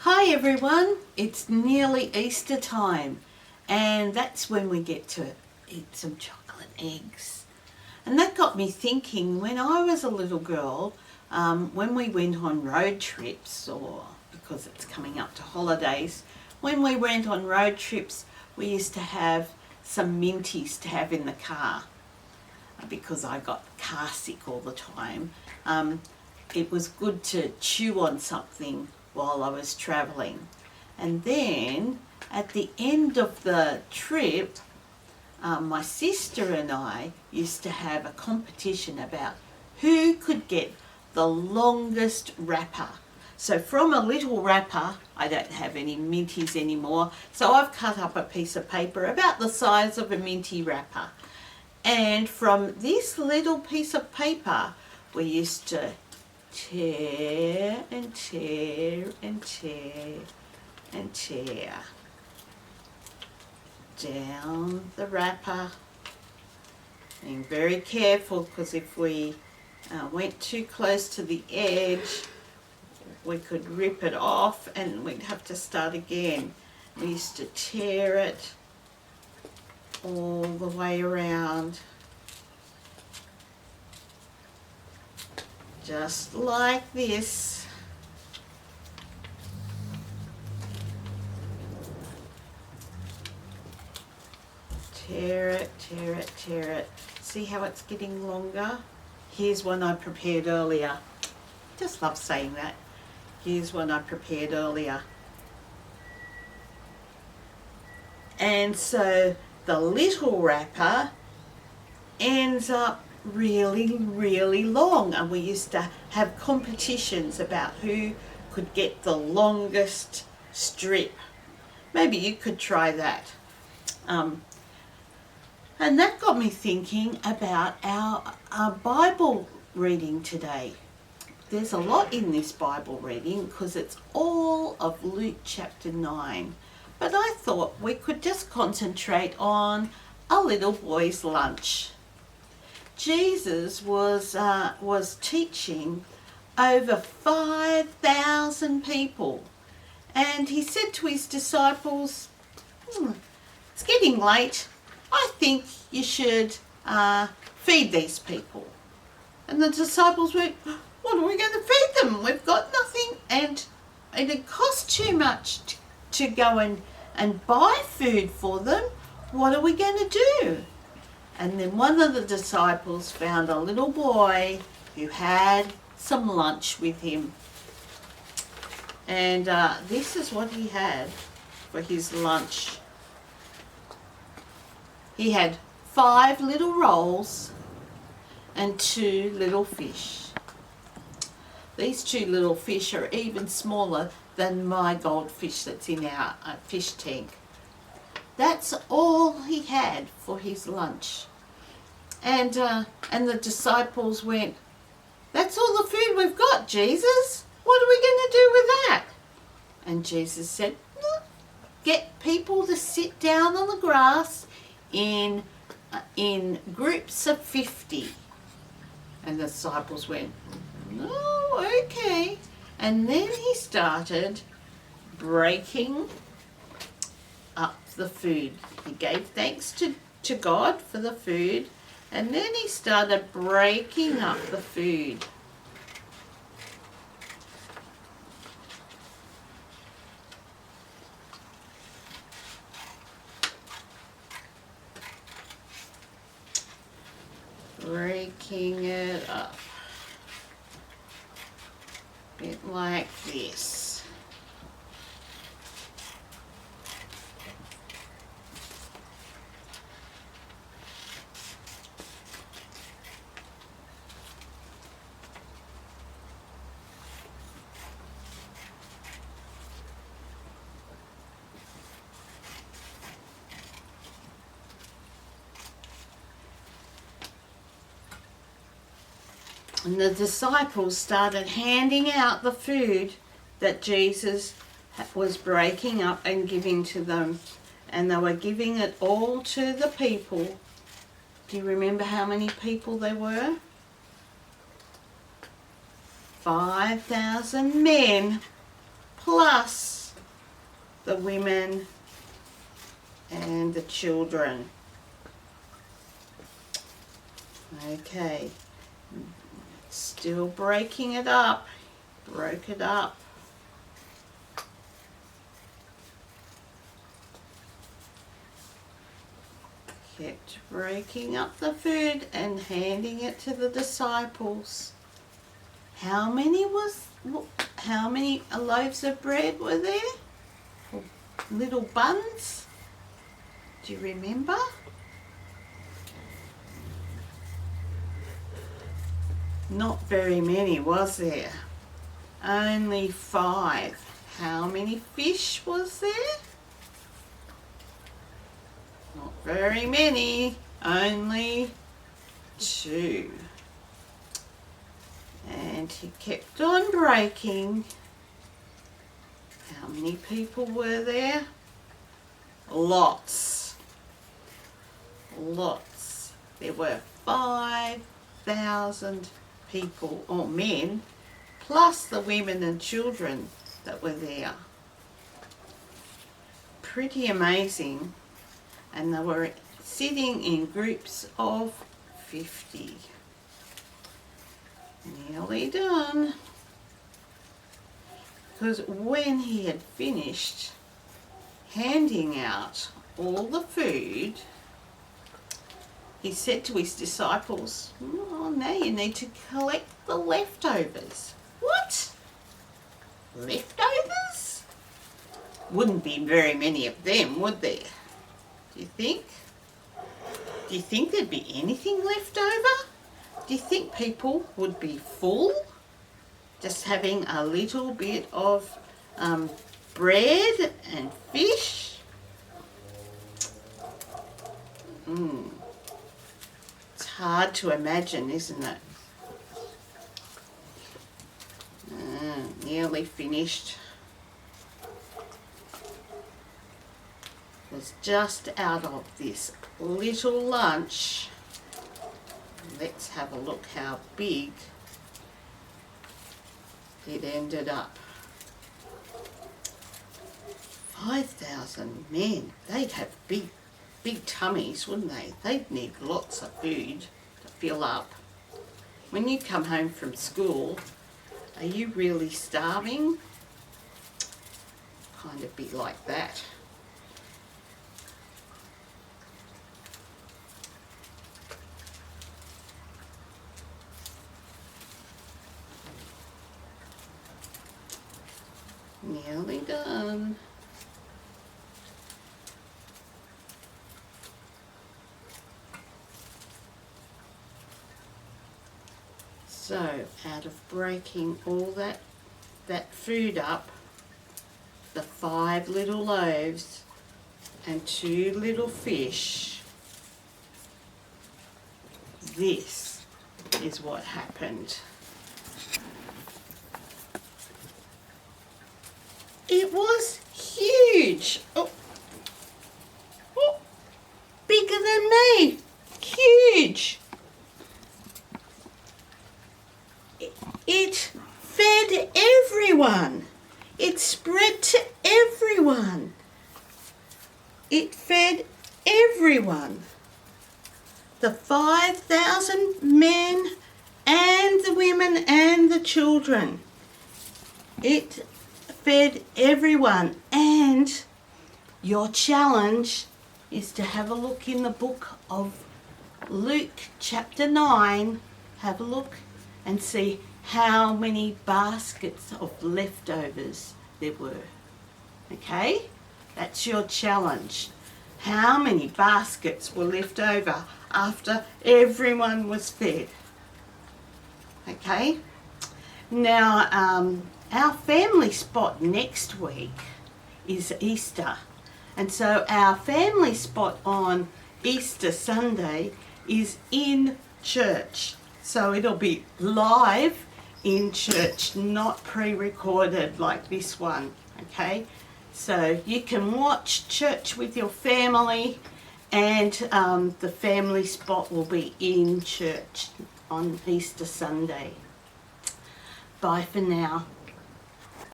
Hi everyone, it's nearly Easter time and that's when we get to eat some chocolate eggs. And that got me thinking, when I was a little girl, when we went on road trips, or because it's coming up to holidays, when we went on road trips we used to have some minties to have in the car because I got car sick all the time. It was good to chew on something while I was travelling. And then at the end of the trip, my sister and I used to have a competition about who could get the longest wrapper. So from a little wrapper, I don't have any minties anymore, so I've cut up a piece of paper about the size of a minty wrapper. And from this little piece of paper, we used to tear and tear and tear and tear down the wrapper. Being very careful, because if we went too close to the edge, we could rip it off and we'd have to start again. We used to tear it all the way around, just like this. Tear it, tear it, tear it. See how it's getting longer? Here's one I prepared earlier. Just love saying that. Here's one I prepared earlier. And so the little wrapper ends up really, really long, and we used to have competitions about who could get the longest strip. Maybe you could try that. And that got me thinking about our Bible reading today. There's a lot in this Bible reading because it's all of Luke chapter 9. But I thought we could just concentrate on a little boy's lunch. Jesus was teaching over 5,000 people, and he said to his disciples, it's getting late, I think you should feed these people. And the disciples went, what are we going to feed them? We've got nothing, and it costs too much to go and buy food for them. What are we going to do? And then one of the disciples found a little boy who had some lunch with him. And this is what he had for his lunch. He had 5 little rolls and 2 little fish. These 2 little fish are even smaller than my goldfish that's in our fish tank. That's all he had for his lunch. And the disciples went, that's all the food we've got, Jesus. What are we going to do with that? And Jesus said, get people to sit down on the grass in groups of 50. And the disciples went, oh, okay. And then he started breaking up the food. He gave thanks to God for the food, and then he started breaking up the food. Breaking it up. A bit like this. And the disciples started handing out the food that Jesus was breaking up and giving to them. And they were giving it all to the people. Do you remember how many people there were? 5,000 men plus the women and the children. Okay, still breaking it up, broke it up. Kept breaking up the food and handing it to the disciples. How many loaves of bread were there? Little buns? Do you remember? Not very many, was there? Only 5. How many fish was there? Not very many, only 2. And he kept on breaking. How many people were there? Lots. Lots. There were 5,000 people, or men, plus the women and children that were there. Pretty amazing. And they were sitting in groups of 50. Nearly done. Because when he had finished handing out all the food, he said to his disciples, "Oh, now you need to collect the leftovers." What? Leftovers? Wouldn't be very many of them, would there? Do you think? Do you think there'd be anything left over? Do you think people would be full just having a little bit of bread and fish? It's hard to imagine, isn't it? Nearly finished. Was just out of this little lunch. Let's have a look how big it ended up. 5,000 men. They'd have big tummies, wouldn't they? They'd need lots of food to fill up. When you come home from school, are you really starving? Kind of be like that. Nearly done. So, out of breaking all that food up, the 5 little loaves and 2 little fish, this is what happened. It was huge. Oh, bigger than me. Huge. It fed everyone. It spread to everyone. It fed everyone. The 5,000 men and the women and the children. It fed everyone. And your challenge is to have a look in the book of Luke chapter 9. Have a look and see how many baskets of leftovers there were. Okay? That's your challenge. How many baskets were left over after everyone was fed? Okay? Now, our family spot next week is Easter. And so our family spot on Easter Sunday is in church. So it'll be live in church, not pre-recorded like this one, okay? So you can watch church with your family, and the family spot will be in church on Easter Sunday. Bye for now.